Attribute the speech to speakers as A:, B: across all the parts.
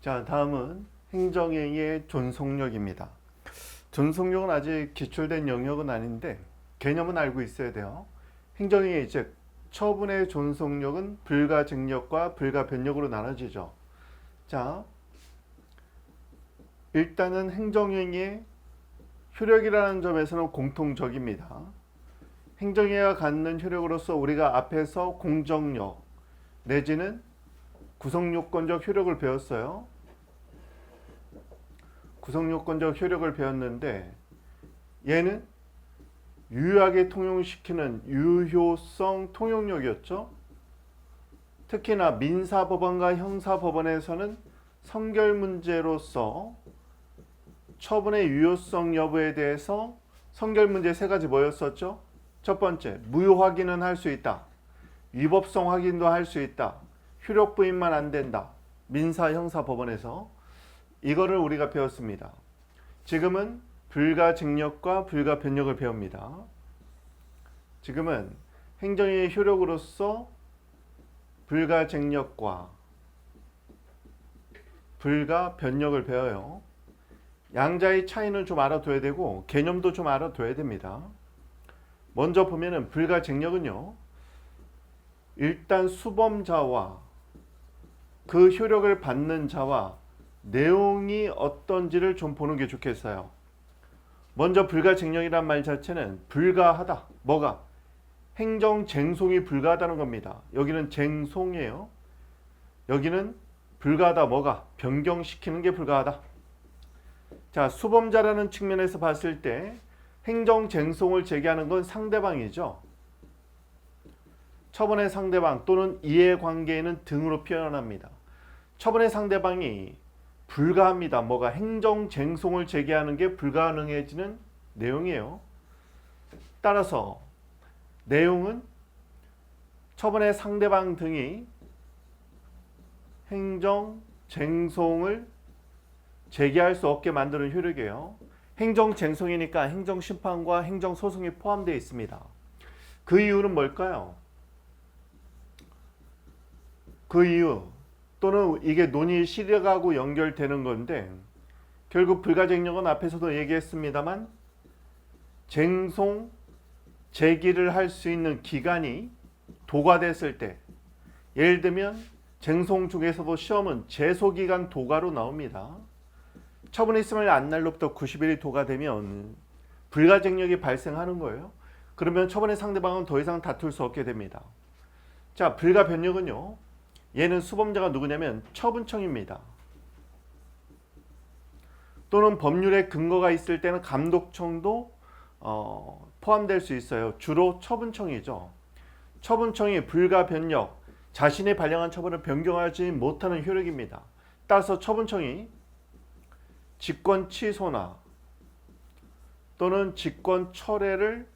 A: 자, 다음은 행정행위의 존속력입니다. 존속력은 아직 기출된 영역은 아닌데 개념은 알고 있어야 돼요. 행정행위 즉 처분의 존속력은 불가증력과 불가변력으로 나눠지죠. 자, 일단은 행정행위의 효력이라는 점에서는 공통적입니다. 행정행위가 갖는 효력으로서 우리가 앞에서 공정력 내지는 구성요건적 효력을 배웠어요. 구성요건적 효력을 배웠는데 얘는 유효하게 통용시키는 유효성 통용력이었죠. 특히나 민사법원과 형사법원에서는 선결 문제로서 처분의 유효성 여부에 대해서 선결 문제 세 가지 뭐였었죠? 첫 번째, 무효 확인은 할 수 있다. 위법성 확인도 할 수 있다. 효력 부인만 안 된다. 민사 형사법원에서 이거를 우리가 배웠습니다. 지금은 불가증력과 불가변력을 배웁니다. 지금은 행정의 효력으로서 불가증력과 불가변력을 배워요. 양자의 차이는 좀 알아둬야 되고 개념도 좀 알아둬야 됩니다. 먼저 보면은 불가증력은요. 일단 수범자와 그 효력을 받는 자와 내용이 어떤지를 좀 보는 게 좋겠어요. 먼저 불가증력이란 말 자체는 불가하다. 뭐가? 행정쟁송이 불가하다는 겁니다. 여기는 쟁송이에요. 여기는 불가하다. 뭐가? 변경시키는 게 불가하다. 자, 수범자라는 측면에서 봤을 때 행정쟁송을 제기하는 건 상대방이죠. 처분의 상대방 또는 이해관계인은 등으로 표현합니다. 처분의 상대방이 불가합니다. 뭐가? 행정쟁송을 제기하는 게 불가능해지는 내용이에요. 따라서 내용은 처분의 상대방 등이 행정쟁송을 제기할 수 없게 만드는 효력이에요. 행정쟁송이니까 행정심판과 행정소송이 포함되어 있습니다. 그 이유는 뭘까요? 그 이유 또는 이게 논의 실력하고 연결되는 건데 결국 불가증력은 앞에서도 얘기했습니다만 쟁송 제기를 할 수 있는 기간이 도과됐을 때 예를 들면 쟁송 중에서도 시험은 제소기간 도과로 나옵니다. 처분이 있으면 안날로부터 90일이 도과되면 불가증력이 발생하는 거예요. 그러면 처분의 상대방은 더 이상 다툴 수 없게 됩니다. 자, 불가변력은요. 얘는 수범자가 누구냐면 처분청입니다. 또는 법률에 근거가 있을 때는 감독청도 포함될 수 있어요. 주로 처분청이죠. 처분청이 불가변력, 자신이 발령한 처분을 변경하지 못하는 효력입니다. 따라서 처분청이 직권 취소나 또는 직권 철회를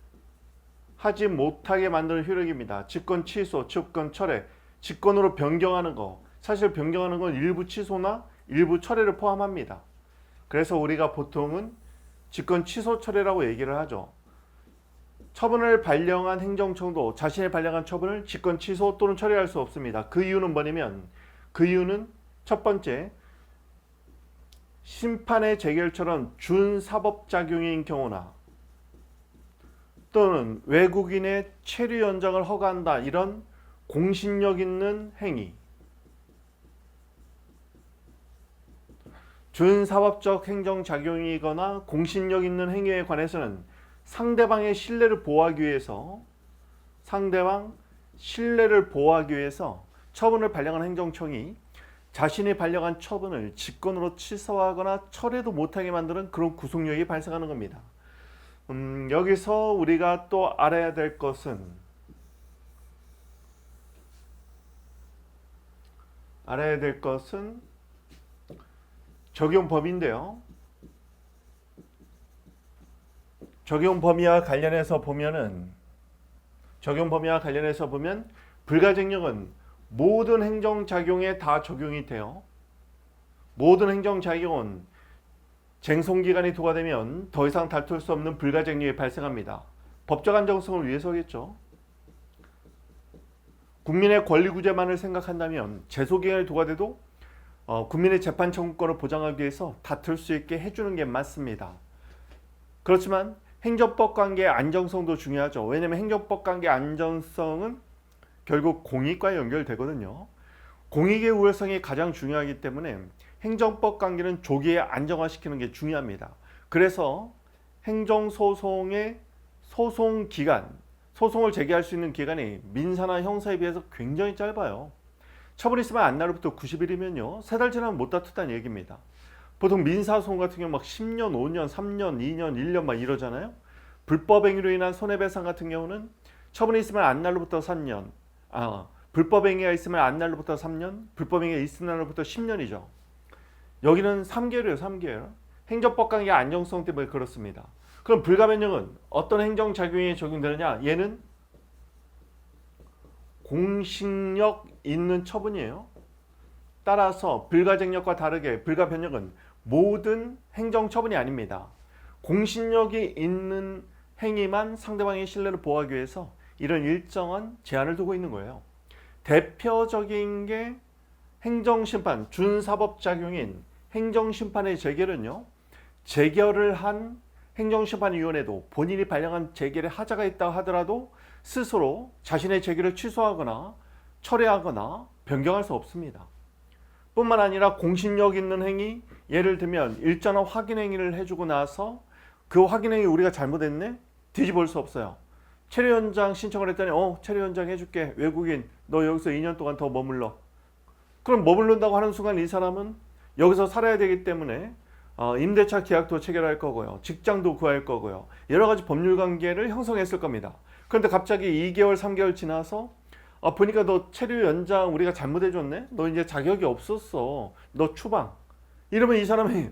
A: 하지 못하게 만드는 효력입니다. 직권 취소, 직권 철회, 직권으로 변경하는 거. 사실 변경하는 건 일부 취소나 일부 철회를 포함합니다. 그래서 우리가 보통은 직권 취소 철회라고 얘기를 하죠. 처분을 발령한 행정청도 자신이 발령한 처분을 직권 취소 또는 철회할 수 없습니다. 그 이유는 뭐냐면 그 이유는 첫 번째 심판의 재결처럼 준사법작용인 경우나 또는 외국인의 체류 연장을 허가한다 이런 공신력 있는 행위 준사법적 행정작용이거나 공신력 있는 행위에 관해서는 상대방의 신뢰를 보호하기 위해서 처분을 발령한 행정청이 자신이 발령한 처분을 직권으로 취소하거나 철회도 못하게 만드는 그런 구속력이 발생하는 겁니다. 여기서 우리가 또 알아야 될 것은 적용 범위인데요. 적용 범위와 관련해서 보면 불가증력은 모든 행정작용에 다 적용이 돼요. 모든 행정작용은 쟁송기간이 도과되면 더 이상 다툴 수 없는 불가증력이 발생합니다. 법적 안정성을 위해서겠죠. 국민의 권리구제만을 생각한다면 제소기간이 도과돼도 국민의 재판 청구권을 보장하기 위해서 다툴 수 있게 해주는 게 맞습니다. 그렇지만 행정법 관계의 안정성도 중요하죠. 왜냐하면 행정법 관계 안정성은 결국 공익과 연결되거든요. 공익의 우월성이 가장 중요하기 때문에 행정법 관계는 조기에 안정화시키는 게 중요합니다. 그래서 행정소송의 소송 기간, 소송을 제기할 수 있는 기간이 민사나 형사에 비해서 굉장히 짧아요. 처분 있으면 안날로부터 90일이면요. 3달 지나면 못 다투다는 얘기입니다. 보통 민사소송 같은 경우 막 10년, 5년, 3년, 2년, 1년 막 이러잖아요. 불법행위로 인한 손해배상 같은 경우는 처분이 있으면 안날로부터 3년, 불법행위가 있으면 안날로부터 3년, 불법행위가 있은 날로부터 10년이죠. 여기는 3개월이에요, 3개월. 행정법 관계 안정성 때문에 그렇습니다. 그럼 불가변력은 어떤 행정작용에 적용되느냐? 얘는 공식력 있는 처분이에요. 따라서 불가쟁력과 다르게 불가변력은 모든 행정처분이 아닙니다. 공신력이 있는 행위만 상대방의 신뢰를 보호하기 위해서 이런 일정한 제한을 두고 있는 거예요. 대표적인 게 행정심판, 준사법작용인 행정심판의 재결은요. 재결을 한 행정심판위원회도 본인이 발령한 재결에 하자가 있다 하더라도 스스로 자신의 재결을 취소하거나 철회하거나 변경할 수 없습니다. 뿐만 아니라 공신력 있는 행위, 예를 들면 일전한 확인 행위를 해주고 나서 그 확인 행위 우리가 잘못했네? 뒤집을 수 없어요. 체류 현장 신청을 했더니 체류 현장 해줄게. 외국인 너 여기서 2년 동안 더 머물러. 그럼 머물른다고 하는 순간 이 사람은 여기서 살아야 되기 때문에 임대차 계약도 체결할 거고요. 직장도 구할 거고요. 여러 가지 법률 관계를 형성했을 겁니다. 그런데 갑자기 2개월, 3개월 지나서 보니까 너 체류 연장 우리가 잘못해줬네? 너 이제 자격이 없었어. 너 추방. 이러면 이 사람이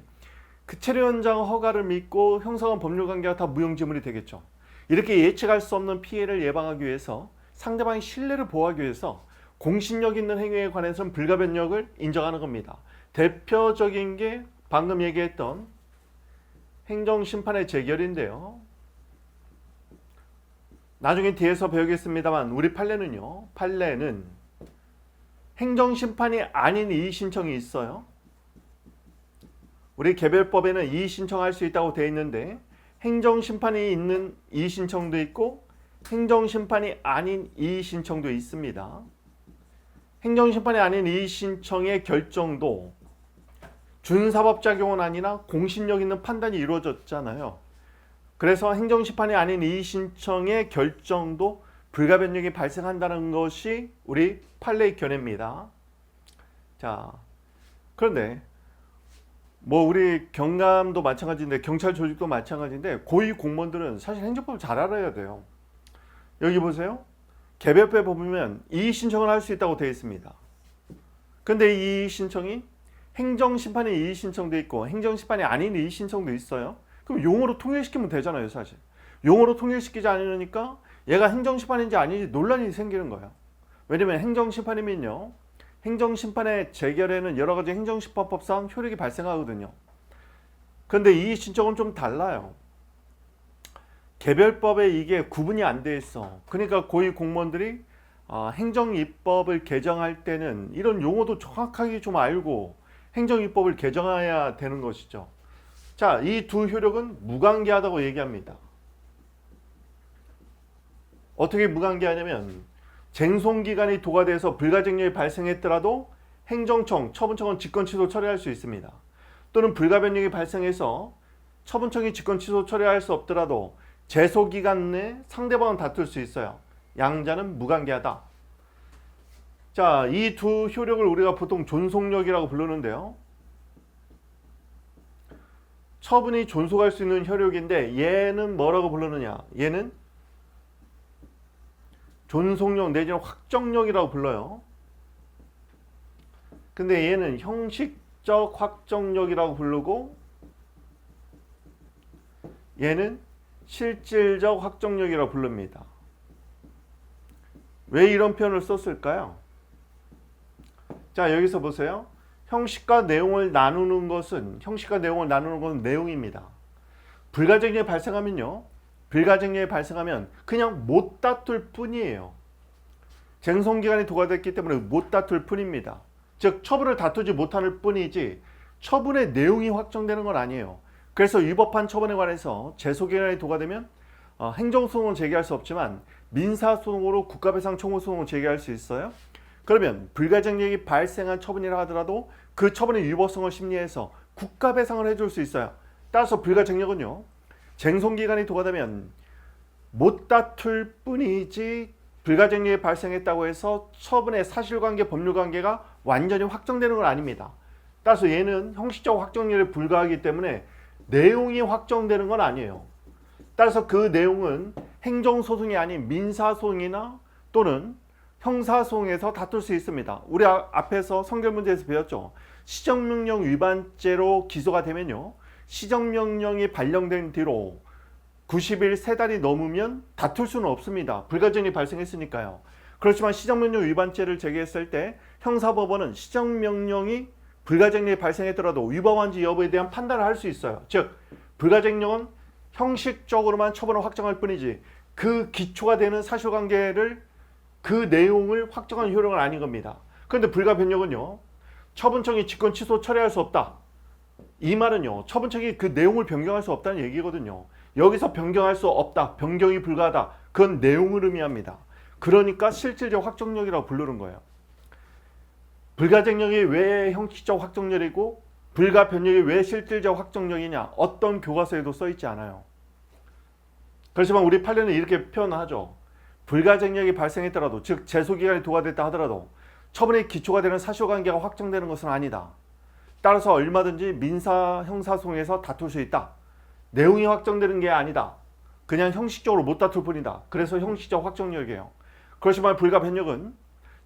A: 그 체류 연장 허가를 믿고 형성한 법률 관계가 다 무용지물이 되겠죠. 이렇게 예측할 수 없는 피해를 예방하기 위해서 상대방의 신뢰를 보호하기 위해서 공신력 있는 행위에 관해서는 불가변력을 인정하는 겁니다. 대표적인 게 방금 얘기했던 행정심판의 재결인데요. 나중에 뒤에서 배우겠습니다만 우리 판례는요. 판례는 행정심판이 아닌 이의신청이 있어요. 우리 개별법에는 이의신청할 수 있다고 되어 있는데 행정심판이 있는 이의신청도 있고 행정심판이 아닌 이의신청도 있습니다. 행정심판이 아닌 이의신청의 결정도 준사법작용은 아니라 공신력 있는 판단이 이루어졌잖아요. 그래서 행정심판이 아닌 이의신청의 결정도 불가변력이 발생한다는 것이 우리 판례의 견해입니다. 자, 그런데 우리 경감도 마찬가지인데 경찰 조직도 마찬가지인데 고위 공무원들은 사실 행정법을 잘 알아야 돼요. 여기 보세요. 개별법에 보면 이의신청을 할 수 있다고 되어 있습니다. 근데 이 이의신청이 행정심판의 이의신청도 있고 행정심판이 아닌 이의신청도 있어요. 그럼 용어로 통일시키면 되잖아요, 사실. 용어로 통일시키지 않으니까 얘가 행정심판인지 아닌지 논란이 생기는 거예요. 왜냐면 행정심판이면요. 행정심판의 재결에는 여러 가지 행정심판법상 효력이 발생하거든요. 그런데 이 신청은 좀 달라요. 개별법에 이게 구분이 안 돼 있어. 그러니까 고위 공무원들이 행정입법을 개정할 때는 이런 용어도 정확하게 좀 알고 행정입법을 개정해야 되는 것이죠. 자, 이 두 효력은 무관계하다고 얘기합니다. 어떻게 무관계하냐면 쟁송기간이 도과돼서 불가쟁력이 발생했더라도 행정청, 처분청은 직권취소 처리할 수 있습니다. 또는 불가변력이 발생해서 처분청이 직권취소 처리할 수 없더라도 제소기간 내 상대방은 다툴 수 있어요. 양자는 무관계하다. 자, 이 두 효력을 우리가 보통 존속력이라고 부르는데요. 처분이 존속할 수 있는 효력인데 얘는 뭐라고 부르느냐? 얘는 존속력 내지는 확정력이라고 불러요. 근데 얘는 형식적 확정력이라고 부르고 얘는 실질적 확정력이라고 부릅니다. 왜 이런 표현을 썼을까요? 자, 여기서 보세요. 형식과 내용을 나누는 것은 내용입니다. 불가쟁력이 발생하면요. 불가쟁력이 발생하면 그냥 못 다툴 뿐이에요. 쟁송기간이 도과됐기 때문에 못 다툴 뿐입니다. 즉 처분을 다투지 못할 뿐이지 처분의 내용이 확정되는 건 아니에요. 그래서 위법한 처분에 관해서 제소기간이 도과되면 행정소송을 제기할 수 없지만 민사소송으로 국가배상 청구 소송을 제기할 수 있어요. 그러면 불가증력이 발생한 처분이라 하더라도 그 처분의 위법성을 심리해서 국가배상을 해줄 수 있어요. 따라서 불가증력은요, 쟁송기간이 도과되면 못 다툴 뿐이지 불가증력이 발생했다고 해서 처분의 사실관계, 법률관계가 완전히 확정되는 건 아닙니다. 따라서 얘는 형식적 확정률에 불과하기 때문에 내용이 확정되는 건 아니에요. 따라서 그 내용은 행정소송이 아닌 민사소송이나 또는 형사소송에서 다툴 수 있습니다. 우리 앞에서 선결문제에서 배웠죠. 시정명령 위반죄로 기소가 되면요, 시정명령이 발령된 뒤로 90일 3달이 넘으면 다툴 수는 없습니다. 불가증이 발생했으니까요. 그렇지만 시정명령 위반죄를 제기했을 때 형사법원은 시정명령이 불가증력이 발생했더라도 위법한지 여부에 대한 판단을 할 수 있어요. 즉 불가증력은 형식적으로만 처분을 확정할 뿐이지 그 기초가 되는 사실관계를, 그 내용을 확정한 효력은 아닌 겁니다. 그런데 불가변력은요, 처분청이 직권 취소 처리할 수 없다. 이 말은요, 처분청이 그 내용을 변경할 수 없다는 얘기거든요. 여기서 변경할 수 없다, 변경이 불가하다, 그건 내용을 의미합니다. 그러니까 실질적 확정력이라고 부르는 거예요. 불가증력이 왜 형식적 확정력이고 불가변력이 왜 실질적 확정력이냐, 어떤 교과서에도 써있지 않아요. 그렇지만 우리 판례는 이렇게 표현하죠. 불가증력이 발생했더라도, 즉 제소기간이 도과됐다 하더라도 처분의 기초가 되는 사실관계가 확정되는 것은 아니다. 따라서 얼마든지 민사, 형사소송에서 다툴 수 있다. 내용이 확정되는 게 아니다. 그냥 형식적으로 못 다툴 뿐이다. 그래서 형식적 확정력이에요. 그렇지만 불가변력은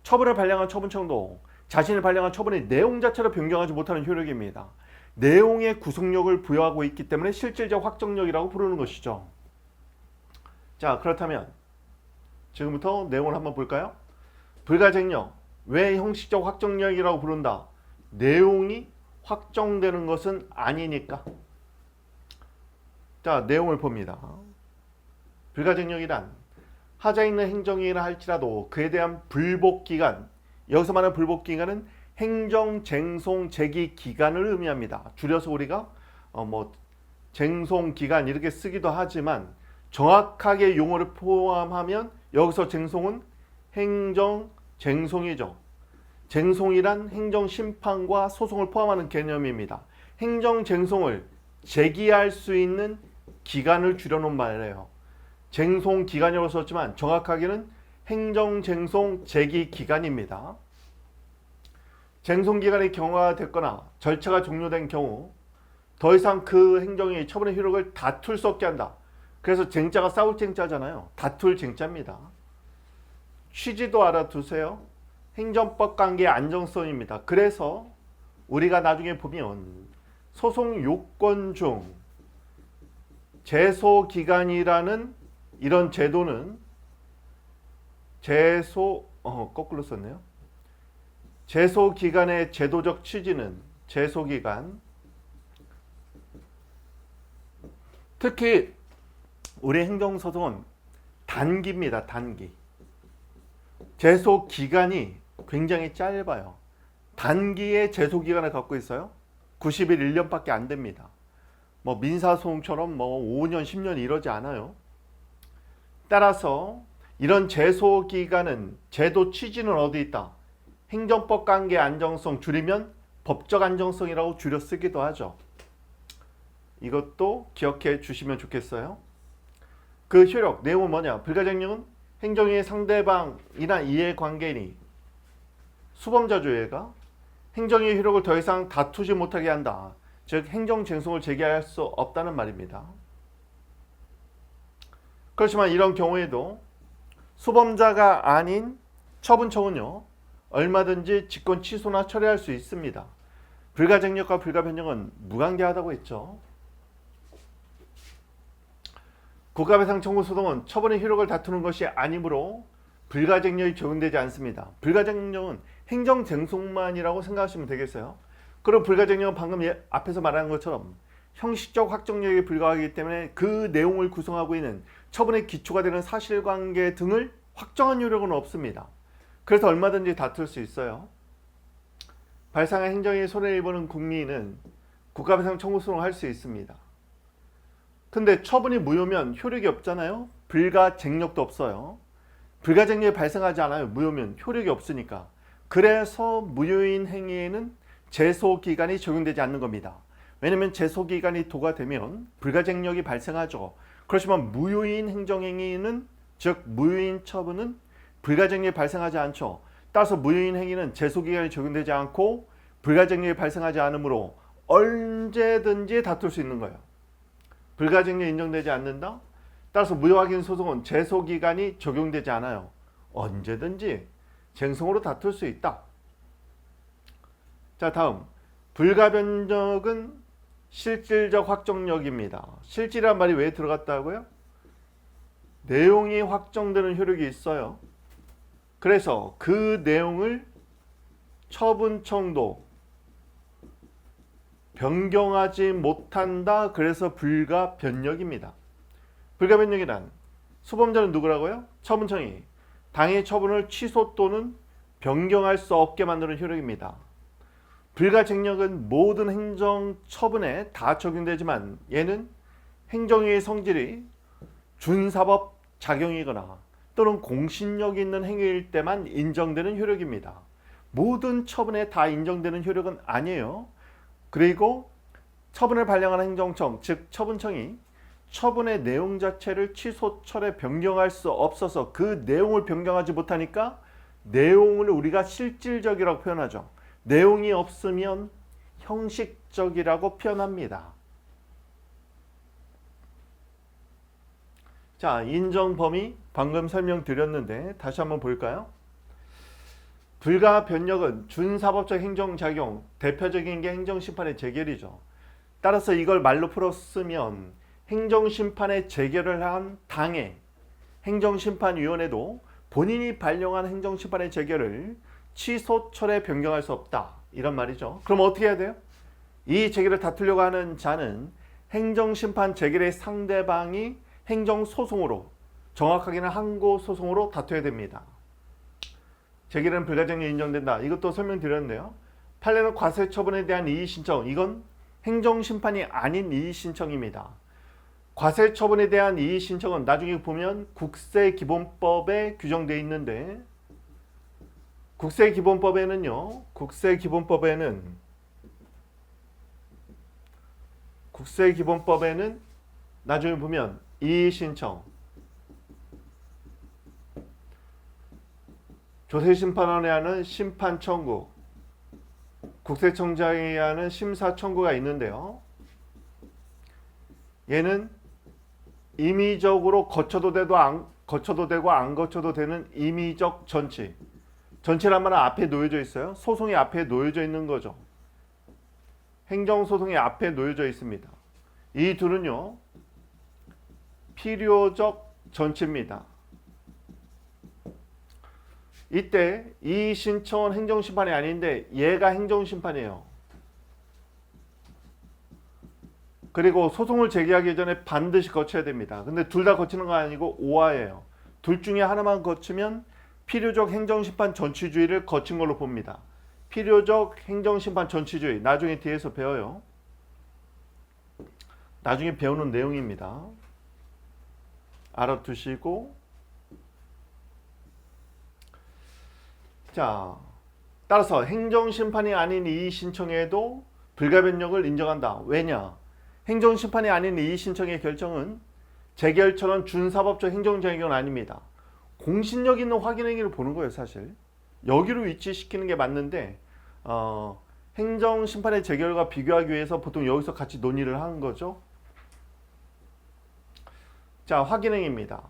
A: 처분을 발령한 처분청도 자신이 발령한 처분의 내용 자체를 변경하지 못하는 효력입니다. 내용의 구속력을 부여하고 있기 때문에 실질적 확정력이라고 부르는 것이죠. 자, 그렇다면 지금부터 내용을 한번 볼까요? 불가증력, 왜 형식적 확정력이라고 부른다? 내용이 확정되는 것은 아니니까. 자, 내용을 봅니다. 불가증력이란 하자 있는 행정이라 할지라도 그에 대한 불복기간, 여기서 말하는 불복기간은 행정쟁송 제기기간을 의미합니다. 줄여서 우리가 쟁송기간 이렇게 쓰기도 하지만 정확하게 용어를 포함하면 여기서 쟁송은 행정쟁송이죠. 쟁송이란 행정심판과 소송을 포함하는 개념입니다. 행정쟁송을 제기할 수 있는 기간을 줄여놓은 말이에요. 쟁송기간이라고 썼지만 정확하게는 행정쟁송 제기기간입니다. 쟁송기간이 경과됐거나 절차가 종료된 경우 더 이상 그 행정이 처분의 효력을 다툴 수 없게 한다. 그래서 쟁자가 싸울 쟁자잖아요. 다툴 쟁자입니다. 취지도 알아두세요. 행정법 관계의 안정성입니다. 그래서 우리가 나중에 보면 소송 요건 중 제소기간이라는 이런 제도는 거꾸로 썼네요. 제소기간의 제도적 취지는 제소기간, 특히 우리 행정소송은 단기입니다. 단기. 제소기간이 굉장히 짧아요. 단기의 제소기간을 갖고 있어요. 90일 1년밖에 안 됩니다. 민사소송처럼 5년 10년 이러지 않아요. 따라서 이런 제소기간은, 제도 취지는 어디 있다? 행정법 관계 안정성, 줄이면 법적 안정성이라고 줄여 쓰기도 하죠. 이것도 기억해 주시면 좋겠어요. 그 효력, 내용은 뭐냐? 불가증력은 행정의 상대방이나 이해관계인이 수범자조회가 행정의 효력을 더 이상 다투지 못하게 한다. 즉 행정쟁송을 제기할 수 없다는 말입니다. 그렇지만 이런 경우에도 수범자가 아닌 처분청은요, 얼마든지 직권 취소나 처리할 수 있습니다. 불가증력과 불가변력은 무관계하다고 했죠. 국가배상 청구 소송은 처분의 효력을 다투는 것이 아니므로 불가증력이 적용되지 않습니다. 불가증력은 행정쟁송만이라고 생각하시면 되겠어요. 그럼 불가증력은 방금 앞에서 말한 것처럼 형식적 확정력에 불과하기 때문에 그 내용을 구성하고 있는 처분의 기초가 되는 사실관계 등을 확정한 효력은 없습니다. 그래서 얼마든지 다툴 수 있어요. 발생한 행정에 손해를 보는 국민은 국가배상 청구 소송을 할 수 있습니다. 근데 처분이 무효면 효력이 없잖아요. 불가쟁력도 없어요. 불가쟁력이 발생하지 않아요. 무효면 효력이 없으니까. 그래서 무효인 행위에는 제소기간이 적용되지 않는 겁니다. 왜냐하면 제소기간이 도과되면 불가쟁력이 발생하죠. 그렇지만 무효인 행정행위는, 즉 무효인 처분은 불가쟁력이 발생하지 않죠. 따라서 무효인 행위는 제소기간이 적용되지 않고 불가쟁력이 발생하지 않으므로 언제든지 다툴 수 있는 거예요. 불가쟁력이 인정되지 않는다? 따라서 무효확인 소송은 제소기간이 적용되지 않아요. 언제든지 쟁송으로 다툴 수 있다. 자, 다음 불가변력은 실질적 확정력입니다. 실질이란 말이 왜 들어갔다고요? 내용이 확정되는 효력이 있어요. 그래서 그 내용을 처분청도 변경하지 못한다. 그래서 불가변력입니다. 불가변력이란 수범자는 누구라고요? 처분청이 당의 처분을 취소 또는 변경할 수 없게 만드는 효력입니다. 불가쟁력은 모든 행정처분에 다 적용되지만 얘는 행정위의 성질이 준사법 작용이거나 또는 공신력 있는 행위일 때만 인정되는 효력입니다. 모든 처분에 다 인정되는 효력은 아니에요. 그리고 처분을 발령하는 행정청, 즉 처분청이 처분의 내용 자체를 취소철에 변경할 수 없어서 그 내용을 변경하지 못하니까 내용을 우리가 실질적이라고 표현하죠. 내용이 없으면 형식적이라고 표현합니다. 자, 인정 범위 방금 설명드렸는데 다시 한번 볼까요? 불가변력은 준사법적 행정작용, 대표적인 게 행정심판의 재결이죠. 따라서 이걸 말로 풀었으면 행정심판의 재결을 한 당의 행정심판위원회도 본인이 발령한 행정심판의 재결을 취소철에 변경할 수 없다. 이런 말이죠. 그럼 어떻게 해야 돼요? 이 재결을 다투려고 하는 자는 행정심판 재결의 상대방이 행정소송으로, 정확하게는 항고소송으로 다투어야 됩니다. 재결은 불가쟁력이 인정된다. 이것도 설명드렸는데요. 판례는 과세처분에 대한 이의신청, 이건 행정심판이 아닌 이의신청입니다. 과세처분에 대한 이의신청은 나중에 보면 국세기본법에 규정되어 있는데 국세기본법에는 나중에 보면 이의신청, 조세심판원에 하는 심판청구, 국세청장에 하는 심사청구가 있는데요. 얘는 임의적으로 거쳐도 되고 안 거쳐도 되는 임의적 전치. 전치란 말은 앞에 놓여져 있어요. 소송이 앞에 놓여져 있는 거죠. 행정소송이 앞에 놓여져 있습니다. 이 둘은요, 필요적 전치입니다. 이때 이 신청은 행정심판이 아닌데 얘가 행정심판이에요. 그리고 소송을 제기하기 전에 반드시 거쳐야 됩니다. 근데 둘 다 거치는 거 아니고 오하예요. 둘 중에 하나만 거치면 필요적 행정심판 전치주의를 거친 걸로 봅니다. 필요적 행정심판 전치주의, 나중에 뒤에서 배워요. 나중에 배우는 내용입니다. 알아두시고, 자, 따라서 행정심판이 아닌 이의신청에도 불가변력을 인정한다. 왜냐? 행정심판이 아닌 이의신청의 결정은 재결처럼 준사법적 행정작용은 아닙니다. 공신력 있는 확인행위를 보는 거예요, 사실. 여기로 위치시키는 게 맞는데 행정심판의 재결과 비교하기 위해서 보통 여기서 같이 논의를 하는 거죠. 자, 확인행위입니다.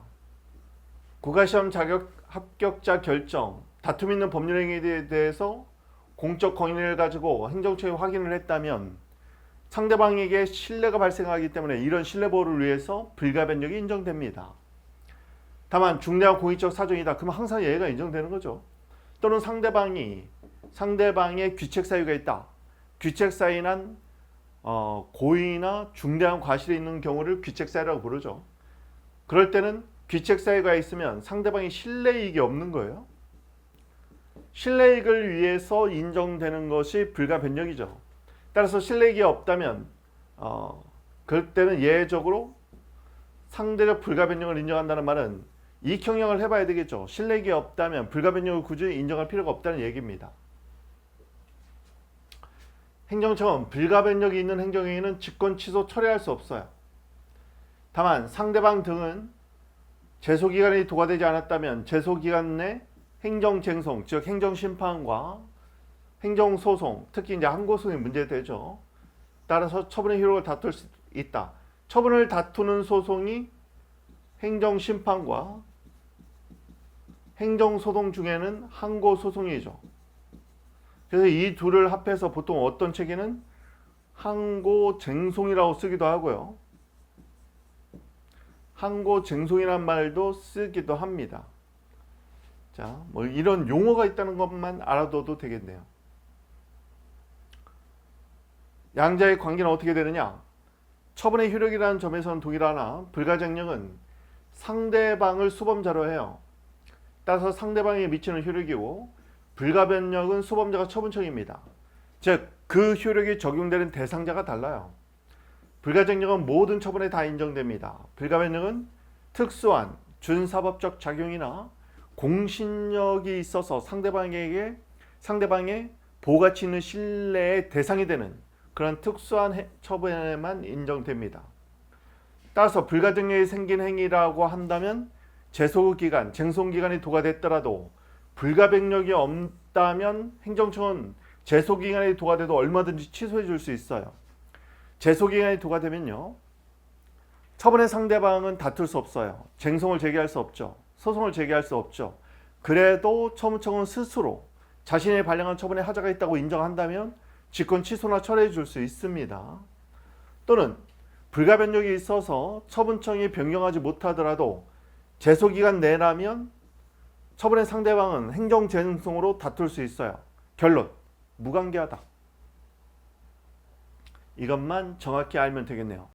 A: 국가시험 자격 합격자 결정, 다툼 있는 법률행위에 대해서 공적 권위를 가지고 행정처에 확인을 했다면 상대방에게 신뢰가 발생하기 때문에 이런 신뢰보호를 위해서 불가변력이 인정됩니다. 다만 중대한 공익적 사정이다. 그러면 항상 얘가 인정되는 거죠. 또는 상대방의 귀책 사유가 있다. 귀책 사유는 고의나 중대한 과실이 있는 경우를 귀책 사유라고 부르죠. 그럴 때는 귀책 사유가 있으면 상대방이 신뢰이익이 없는 거예요. 실내익을 위해서 인정되는 것이 불가변력이죠. 따라서 실내익이 없다면 그럴 때는 예외적으로 상대적 불가변력을 인정한다는 말은 이익형용을 해봐야 되겠죠. 실내익이 없다면 불가변력을 굳이 인정할 필요가 없다는 얘기입니다. 행정처분, 불가변력이 있는 행정행위는 직권 취소 철회할 수 없어요. 다만 상대방 등은 제소기간이 도과되지 않았다면 제소기간 내 행정쟁송, 즉 행정심판과 행정소송, 특히 이제 항고소송이 문제되죠. 따라서 처분의 효력을 다툴 수 있다. 처분을 다투는 소송이 행정심판과 행정소송 중에는 항고소송이죠. 그래서 이 둘을 합해서 보통 어떤 책에는 항고쟁송이라고 쓰기도 하고요. 항고쟁송이란 말도 쓰기도 합니다. 자, 뭐 이런 용어가 있다는 것만 알아둬도 되겠네요. 양자의 관계는 어떻게 되느냐? 처분의 효력이라는 점에서는 동일하나 불가쟁력은 상대방을 수범자로 해요. 따라서 상대방에게 미치는 효력이고 불가변력은 수범자가 처분청입니다. 즉, 그 효력이 적용되는 대상자가 달라요. 불가쟁력은 모든 처분에 다 인정됩니다. 불가변력은 특수한 준사법적 작용이나 공신력이 있어서 상대방의 보호가치 있는 신뢰의 대상이 되는 그런 특수한 처분에만 인정됩니다. 따라서 불가증력이 생긴 행위라고 한다면 제소기간, 쟁송기간이 도과됐더라도 불가변력이 없다면 행정청은 제소기간이 도과돼도 얼마든지 취소해 줄 수 있어요. 제소기간이 도과되면요, 처분의 상대방은 다툴 수 없어요. 쟁송을 제기할 수 없죠. 소송을 제기할 수 없죠. 그래도 처분청은 스스로 자신이 발령한 처분에 하자가 있다고 인정한다면 직권 취소나 철회해 줄 수 있습니다. 또는 불가변력이 있어서 처분청이 변경하지 못하더라도 제소기간 내라면 처분의 상대방은 행정쟁송으로 다툴 수 있어요. 결론, 무관계하다. 이것만 정확히 알면 되겠네요.